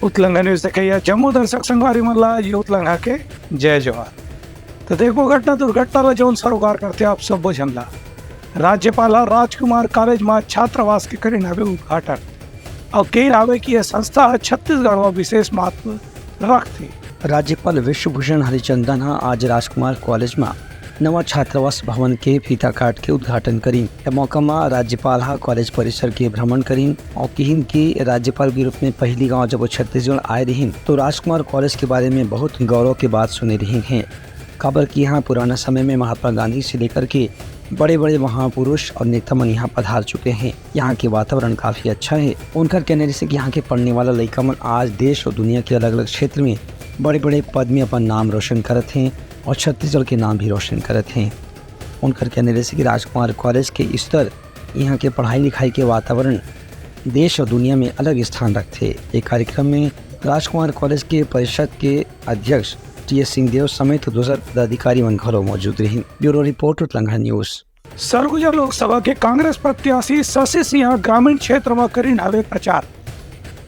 उतलंघा news देखिए जम्मू दर्शक संघवारी मल्ला ये उतलंघा के जय जवाहर। तो देखो घटना दुर्घटना जौन सरोकार करते आप सब बुझमला राज्यपाल राजकुमार कॉलेज में छात्रावास के करीन हवे उद्घाटन और कई आवे की यह संस्था छत्तीसगढ़ में विशेष महत्व रखती। राज्यपाल विश्वभूषण हरिचंदन आज राजकुमार कॉलेज में नवा छात्रावास भवन के फीता काट के उद्घाटन करी। मौका में राज्यपाल कॉलेज परिसर के भ्रमण करी और कहिन की राज्यपाल के रूप में पहली गांव जब वो छत्तीसगढ़ आए रही तो राजकुमार कॉलेज के बारे में बहुत गौरव की बात सुने रही हैं। खबर की यहाँ पुराना समय में महात्मा गांधी से लेकर के बड़े बड़े महापुरुष और नेता मन यहाँ पधार चुके हैं। यहाँ के वातावरण काफी अच्छा है। उनका कहने से कि यहाँ के पढ़ने वाला लड़का मन आज देश और दुनिया के अलग अलग क्षेत्र में बड़े बड़े पद में अपन नाम रोशन करते हैं और छत्तीसगढ़ के नाम भी रोशन करते हैं। उनका कहने से कि राजकुमार कॉलेज के स्तर यहाँ के पढ़ाई लिखाई के वातावरण देश और दुनिया में अलग स्थान रखते। एक कार्यक्रम में राजकुमार कॉलेज के परिषद के अध्यक्ष टी.एस. सिंहदेव समेत दूसरे पदाधिकारी मन घरों मौजूद रही। ब्यूरो रिपोर्ट उतलंघा न्यूज। सरगुजा लोकसभा के कांग्रेस प्रत्याशी शशि सिंह ग्रामीण क्षेत्र में करीन हवे प्रचार।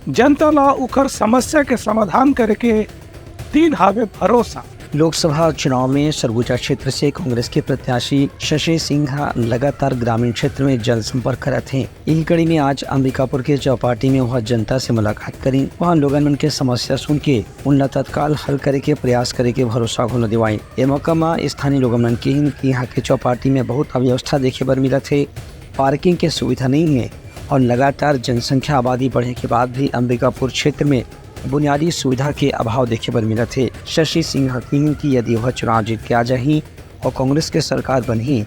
जनता ला उखर समस्या के समाधान करके तीन हवे भरोसा। लोकसभा चुनाव में सरगुजा क्षेत्र से कांग्रेस के प्रत्याशी शशि सिंह लगातार ग्रामीण क्षेत्र में जनसंपर्क करते हैं। इसी कड़ी में आज अंबिकापुर के चौपाटी में वह जनता से मुलाकात करी। वहाँ लोगन मन के समस्या सुन के उनला तत्काल हल करे के प्रयास करे के भरोसा होने दिवाई। ये मौका में स्थानीय लोगन मन के यहाँ के चौपाटी में बहुत अव्यवस्था देखे बर मिला थे। पार्किंग के सुविधा नहीं है और लगातार जनसंख्या आबादी बढ़ने के बाद भी अंबिकापुर क्षेत्र में बुनियादी सुविधा के अभाव देखे पर मिला थे। शशि सिंह की यदि वह चुनाव जीत के आ जाही और कांग्रेस के सरकार बनी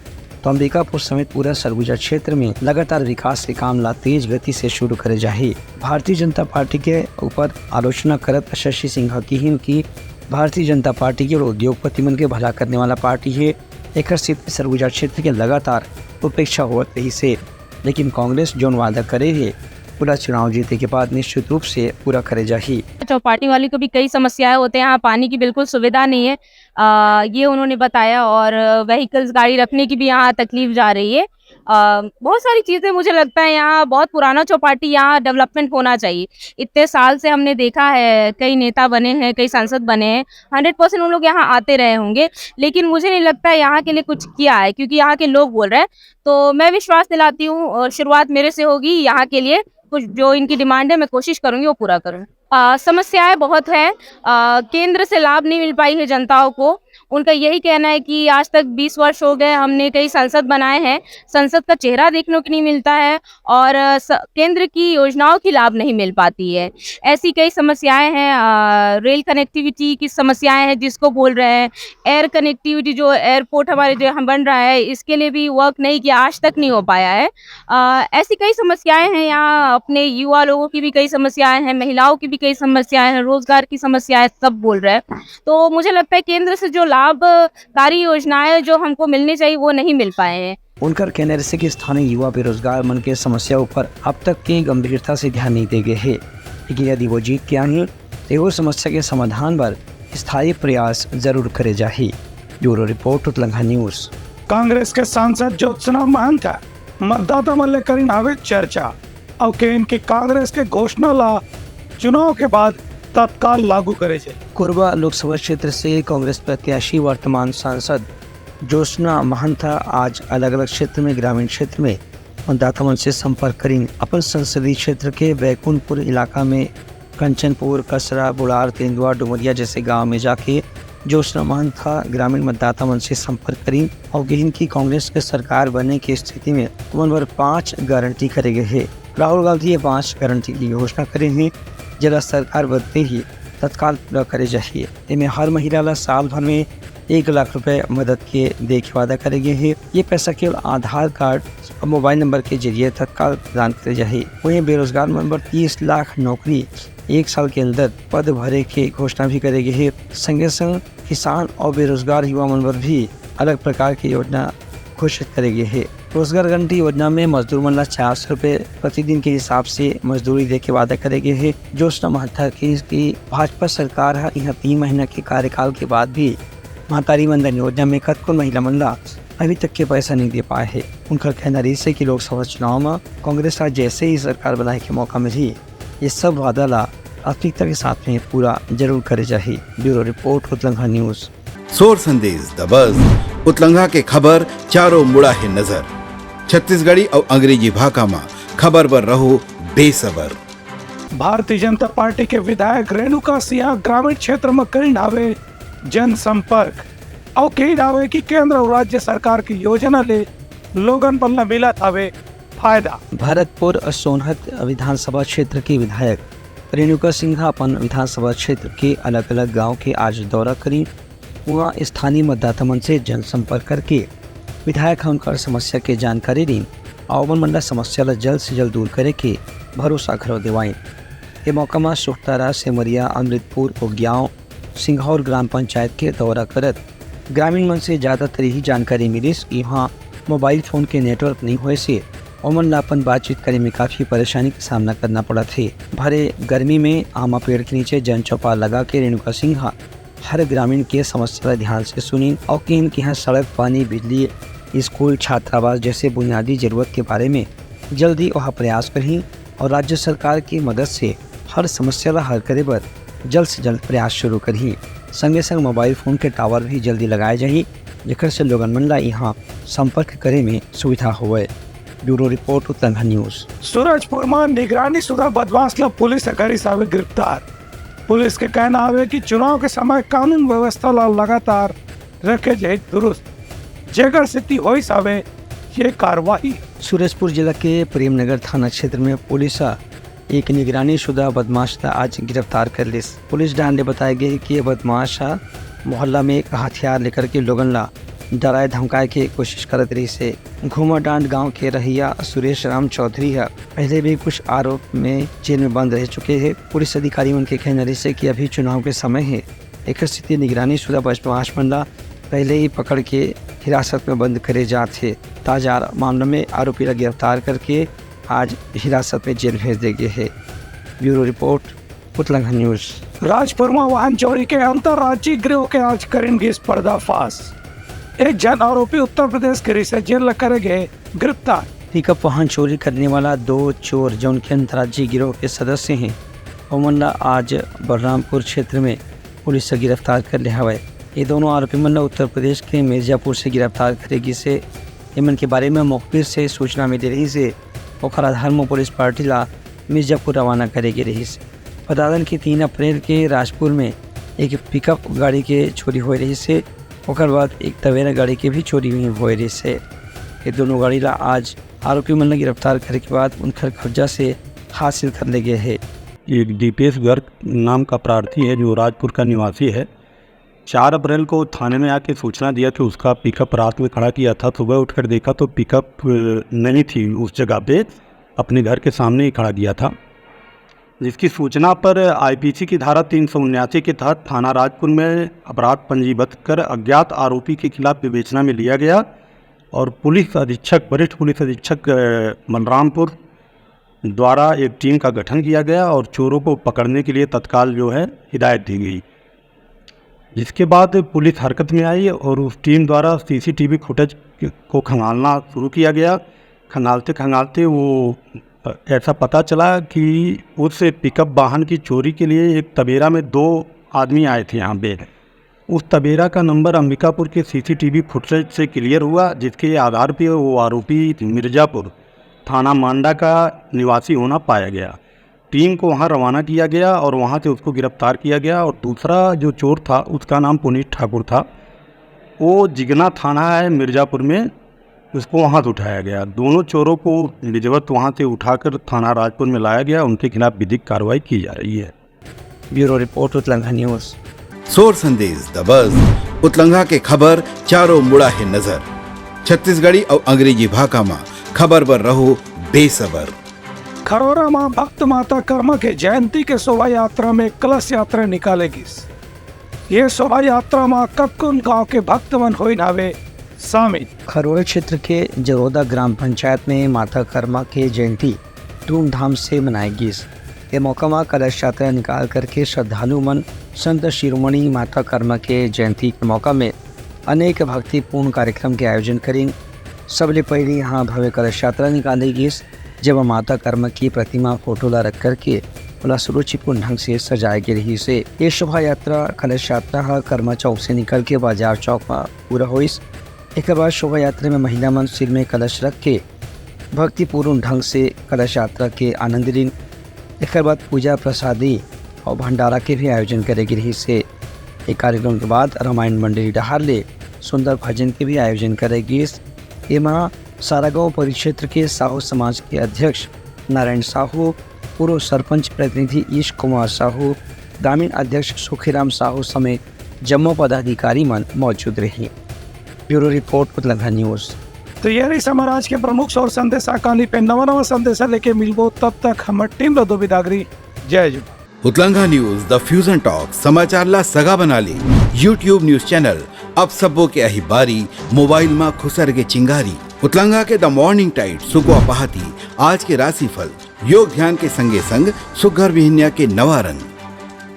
तो अंबिकापुर समेत पूरा सरगुजा क्षेत्र में लगातार विकास के काम ला तेज गति से शुरू करे जाही। भारतीय जनता पार्टी के ऊपर आलोचना करत शशि सिंह की भारतीय जनता पार्टी के उद्योगपति मन के भला करने वाला पार्टी है। एक सरगुजा क्षेत्र के लगातार उपेक्षा होत रही से, लेकिन कांग्रेस जो वादा करे है पूरा चुनाव जीते के बाद निश्चित रूप से पूरा करे जाही। चौपाटी वाली को भी कई समस्याएं होते हैं, यहाँ पानी की बिल्कुल सुविधा नहीं है, ये उन्होंने बताया। और व्हीकल्स गाड़ी रखने की भी यहाँ तकलीफ जा रही है। बहुत सारी चीजें मुझे लगता है यहाँ बहुत पुराना चौपाटी, यहाँ डेवलपमेंट होना चाहिए। इतने साल से हमने देखा है कई नेता बने हैं, कई सांसद बने हैं, 100% उन लोग यहाँ आते रहे होंगे, लेकिन मुझे नहीं लगता है यहाँ के लिए कुछ किया है, क्योंकि यहाँ के लोग बोल रहे हैं। तो मैं विश्वास दिलाती हूँ और शुरुआत मेरे से होगी। यहाँ के लिए कुछ जो इनकी डिमांड है मैं कोशिश करूंगी वो पूरा करूँ। समस्याएं बहुत है, केंद्र से लाभ नहीं मिल पाई है जनताओं को। उनका यही कहना है कि आज तक 20 वर्ष हो गए, हमने कई संसद बनाए हैं, संसद का चेहरा देखने को नहीं मिलता है और केंद्र की योजनाओं की लाभ नहीं मिल पाती है। ऐसी कई समस्याएं हैं। रेल कनेक्टिविटी की समस्याएं हैं जिसको बोल रहे हैं। एयर कनेक्टिविटी जो एयरपोर्ट हमारे जो हम बन रहा है इसके लिए भी वर्क नहीं किया, आज तक नहीं हो पाया है। ऐसी कई समस्याएं हैं यहाँ। अपने युवा लोगों की भी कई समस्याएं हैं, महिलाओं की भी कई समस्याएं हैं, रोजगार की समस्याएं, सब बोल रहे हैं। तो मुझे लगता है केंद्र से जो लाभकारी योजनाएं जो हमको मिलनी चाहिए वो नहीं मिल पाए हैं। उनका कहने से कि स्थानीय युवा बेरोजगार मन के समस्याओं पर अब तक की गंभीरता से ध्यान नहीं दे गए है, लेकिन यदि वो जीत के आए तो वो समस्या के समाधान पर स्थायी प्रयास जरूर करे जाही। ब्यूरो रिपोर्ट उतलंघा न्यूज। कांग्रेस के सांसद ज्योत्सना महंता मतदाता मन ले करीन हवे चर्चा और के इनके कांग्रेस के घोषणा ला चुनाव के बाद तत्काल लागू करे जाए। कोरबा लोकसभा क्षेत्र से कांग्रेस प्रत्याशी वर्तमान सांसद ज्योत्सना महंता आज अलग अलग क्षेत्र में ग्रामीण क्षेत्र में मतदाता मन से संपर्क करी। अपन संसदीय क्षेत्र के बैकुंठपुर इलाका में कंचनपुर, कसरा, बुलार, तेंदुआ, डुमरिया जैसे गांव में जाके ज्योत्सना महंता ग्रामीण मतदाता मन से संपर्क करी और कहीं की कांग्रेस के सरकार बनने की स्थिति में उन 5 गारंटी करे गए है। राहुल गांधी ये 5 गारंटी की घोषणा करे हैं जरा सरकार बनते ही तत्काल पूरा करे जाइए। इनमें हर महिला ला साल भर में 1 लाख रुपए मदद के दे के वादा करे गए हैं। ये पैसा केवल आधार कार्ड और मोबाइल नंबर के जरिए तत्काल प्रदान करे जाए। वहीं बेरोजगार नंबर 30 लाख नौकरी 1 साल के अंदर पद भरे के घोषणा भी करे गए है। संगे संग किसान और बेरोजगार युवा मन पर भी अलग प्रकार की योजना घोषित करे गए है। रोजगार गारंटी योजना में मजदूर मन ला 400 रुपए प्रतिदिन के हिसाब से मजदूरी दे के वादा करे गए है। ज्योत्सना महंता की भाजपा सरकार है यहाँ 3 महीना के कार्यकाल के बाद भी महतारी वंदन योजना में कतको महिला मन ला अभी तक के पैसा नहीं दे पाए है। उनका कहना है कि लोकसभा चुनाव में कांग्रेस जैसे ही सरकार बनाए के मौका मिली ये सब वादा ला प्राथमिकता के साथ में पूरा जरूर करे चाहिए। ब्यूरो रिपोर्ट उतलंघा न्यूज़। सोर संदेश द बज़ उतलंघा के खबर चारों मुड़ा है नजर। छत्तीसगढ़ी और अंग्रेजी भाषा में खबर पर रहो बेसबर। भारतीय जनता पार्टी के विधायक रेणुका सिंह ग्रामीण क्षेत्र में कई नावे जनसंपर्क और कई नावे की केंद्र और राज्य सरकार की योजना ले लोगन पर न मिला थावे फायदा। भरतपुर और सोनहत विधानसभा क्षेत्र के विधायक रेणुका सिंह अपन विधानसभा क्षेत्र के अलग अलग गांव के आज दौरा करी। वहाँ स्थानीय मतदाता मन से जनसंपर्क करके विधायक उनकर समस्या के जानकारी दी और मनला समस्या ला जल्द से जल्द दूर करे के भरोसा घरो दिवाई। ये मौका में सुखतारा सेमरिया अमृतपुर उग्याव सिंघौर ग्राम पंचायत के दौरा करत ग्रामीण मन से ज़्यादातर ही जानकारी मिली। यहाँ मोबाइल फ़ोन के नेटवर्क नहीं होए से ओमन ला अपन बातचीत करे में काफ़ी परेशानी का सामना करना पड़ा थे। भरे गर्मी में आमा पेड़ के नीचे जन चौपाल लगा के रेणुका सिंह हर ग्रामीण के समस्या ध्यान से सुनी और कि इनके यहाँ सड़क, पानी, बिजली, स्कूल, छात्रावास जैसे बुनियादी जरूरत के बारे में जल्दी वह प्रयास करी और राज्य सरकार की मदद से हर समस्या ला हल करे बर जल्द से जल्द प्रयास शुरू करी। संगे संग मोबाइल फ़ोन के टावर भी जल्दी लगाए जाही जेकर से लोगन मन ला यहाँ संपर्क करे में सुविधा होवे। ब्यूरो रिपोर्ट उतलंघा न्यूज़। सूरजपुर में निगरानी शुदा बदमाश ला पुलिस करी सावे गिरफ्तार। पुलिस के कहना है कि चुनाव के समय कानून व्यवस्था ला लगातार रखे जाए दुरुस्त, जेकर स्थिति होई सावे ये कार्रवाई। सूरजपुर जिला के प्रेमनगर थाना क्षेत्र में पुलिस एक निगरानी शुदा बदमाश था आज गिरफ्तार कर ली। पुलिस डांड ने बताया गया कि यह बदमाश मोहल्ला में एक हथियार लेकर के लोगन ला डराए धमकाए के कोशिश करत रही से। घूमा डांड गांव के रहिया सुरेश राम चौधरी है पहले भी कुछ आरोप में जेल में बंद रह चुके हैं। पुलिस अधिकारी उनके कहने रही से कि अभी चुनाव के समय है, एक स्थिति निगरानी शुदा बदमाश मंडला पहले ही पकड़ के हिरासत में बंद करे जाते। ताजा मामले में आरोपी ला गिरफ्तार करके आज हिरासत में जेल भेज दे गए है। ब्यूरो रिपोर्ट उतलंघा न्यूज़। राजपुर में वाहन चोरी के अंतर्राज्यीय गिरोह के आज करेंगे पर्दाफाश। एक जन आरोपी उत्तर प्रदेश के से जेल करे गए गिरफ्तार। पिकअप वाहन चोरी करने वाला 2 चोर जो उनके अंतर्राज्यीय गिरोह के सदस्य हैं ओमन आज बलरामपुर क्षेत्र में पुलिस से गिरफ्तार कर लिया हुआ है। ये दोनों आरोपी मन उत्तर प्रदेश के मिर्जापुर से गिरफ्तार करेगी से इमन के बारे में मुखबिर से सूचना मिली रही से ओखर आधार में पुलिस पार्टी ला मिर्जापुर रवाना करेगी रही से। बता दें कि 3 अप्रैल के राजपुर में एक पिकअप गाड़ी के चोरी हो रही से ओकर बाद एक तवेरा गाड़ी के भी चोरी हुई हो रही से। ये दोनों गाड़ी ला आज आरोपी मन ने गिरफ्तार करने के बाद उनका कब्जा से हासिल कर ले गए है। एक दीपेश गर्ग नाम का प्रार्थी है जो राजपुर का निवासी है। 4 अप्रैल को थाने में आके सूचना दिया कि उसका पिकअप रात में खड़ा किया था। सुबह उठकर देखा तो पिकअप नहीं थी उस जगह पे, अपने घर के सामने ही खड़ा किया था। जिसकी सूचना पर आईपीसी की धारा 379 के तहत थाना राजपुर में अपराध पंजीबद्ध कर अज्ञात आरोपी के खिलाफ विवेचना में लिया गया और वरिष्ठ पुलिस अधीक्षक बलरामपुर द्वारा एक टीम का गठन किया गया और चोरों को पकड़ने के लिए तत्काल जो है हिदायत दी गई। जिसके बाद पुलिस हरकत में आई और उस टीम द्वारा सीसीटीवी फुटेज को खंगालना शुरू किया गया। खंगालते वो ऐसा पता चला कि उस पिकअप वाहन की चोरी के लिए एक तबेरा में 2 आदमी आए थे यहाँ पे। उस तबेरा का नंबर अंबिकापुर के सीसीटीवी फुटेज से क्लियर हुआ, जिसके आधार पे वो आरोपी मिर्जापुर थाना मांडा का निवासी होना पाया गया। टीम को वहाँ रवाना किया गया और वहाँ से उसको गिरफ्तार किया गया। और दूसरा जो चोर था उसका नाम पुनीत ठाकुर था, वो जिगना थाना है मिर्जापुर में, उसको वहाँ से उठाया गया। दोनों चोरों को विधिवत वहाँ से उठाकर थाना राजपुर में लाया गया। उनके खिलाफ विधिक कार्रवाई की जा रही है। ब्यूरो रिपोर्ट उतलंघा न्यूज़। सोर संदेश द बज़ उतलंघा के खबर चारों मुड़ा है नजर। छत्तीसगढ़ी और अंग्रेजी भाषा में खबर पर रहो बेसबर। खरोरा माँ भक्त माता कर्मा के जयंती के शोभा यात्रा में कलश यात्रा निकालेगी। ये शोभा यात्रा माँ कपकुन गांव के भक्तमन हुई नावे शामिल। खरोरा क्षेत्र के जरोदा ग्राम पंचायत में माता कर्मा के जयंती धूमधाम से मनाएगी। ये मौका में कलश यात्रा निकाल करके श्रद्धालु मन संत शिरोमणि माता कर्मा के जयंती के मौका में अनेक भक्तिपूर्ण कार्यक्रम के आयोजन करेंगे। सबले पहले यहाँ भव्य कलश यात्रा निकालेगी, जब माता कर्मा की प्रतिमा फोटो ला रख करके बड़ा सुरुचिपूर्ण ढंग से सजाए गए रही से ये शोभा यात्रा कलश यात्रा है कर्मा चौक से निकल के बाजार चौक में पूरा हुई। एक बाद शोभा यात्रा में महिला मन सिर में कलश रख के भक्तिपूर्ण ढंग से कलश यात्रा के आनंद लीन। एक बाद पूजा प्रसादी और भंडारा के भी आयोजन करेगी रही से एक कार्यक्रम के बाद रामायण मंडली डहार ले सुंदर भजन के भी आयोजन करेगी। एमा सारागांव परिक्षेत्र के साहू समाज के अध्यक्ष नारायण साहू, पूर्व सरपंच प्रतिनिधि ईश कुमार साहू, ग्रामीण अध्यक्ष सुखीराम साहू समेत जम्मू पदाधिकारी मन मौजूद रहे। ब्यूरो रिपोर्ट उतलंघा न्यूज़। तो ये रही हमारा आज के प्रमुख और संदेश आकाली पे नवा संदेश लेके मिलबो, तब तक हमार टीम रदो बिदागरी। जय जवान। उतलंघा न्यूज द फ्यूजन टॉक समाचार ला सगा बना ली। यूट्यूब न्यूज चैनल अब सबो के अही बारी मोबाइल में खुसर के चिंगारी। उतलंघा के द मॉर्निंग टाइड सुगवा पहाती आज के राशिफल योग ध्यान के संगे संग सुघर विहिन्या के नवा रंग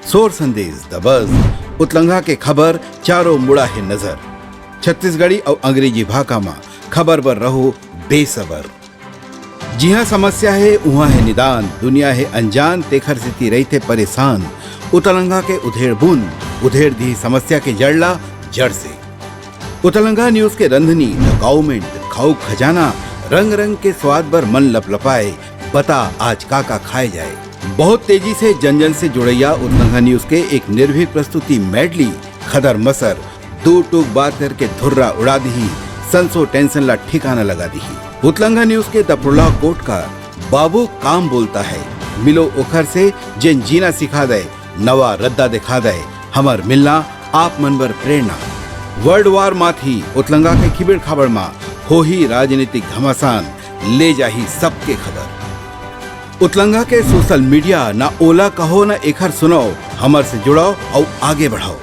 सोर संदेश द बज उतलंघा के खबर चारों मुड़ा है नजर। छत्तीसगढ़ी और अंग्रेजी भाषा में खबर पर रहो बेसबर। जी हाँ, समस्या है वहाँ है निदान, दुनिया है अनजान तेखर से रहते परेशान। उतलंघा के उधेड़ बुन उधेड़ दी समस्या के जड़ला जड़ से। उतलंघा न्यूज के रंधनी द गवर्नमेंट खाऊ खजाना रंग रंग के स्वाद पर मन लपलपाए, बता आज का खाए जाए। बहुत तेजी से जन जन से जुड़ैया उतलंघा न्यूज के एक निर्भीक प्रस्तुति मेडली खदर मसर दो टूक बात करके धुर्रा उड़ा दी, संसो टेंशन ला ठिकाना लगा दी। उतलंघा न्यूज के द प्रोलॉग कोट का बाबू काम बोलता है, मिलो ओखर से जिन जीना सिखा दे, नवा रद्दा दिखा दे, हमार मिलना आप मन बर प्रेरणा। वर्ल्ड वार माथी उतलंघा के खिबड़ खाबड़ मा हो ही राजनीतिक घमासान ले जाही सबके खबर। उतलंघा के सोशल मीडिया ना ओला कहो ना एखर सुनाओ, हमर से जुड़ाओ और आगे बढ़ाओ।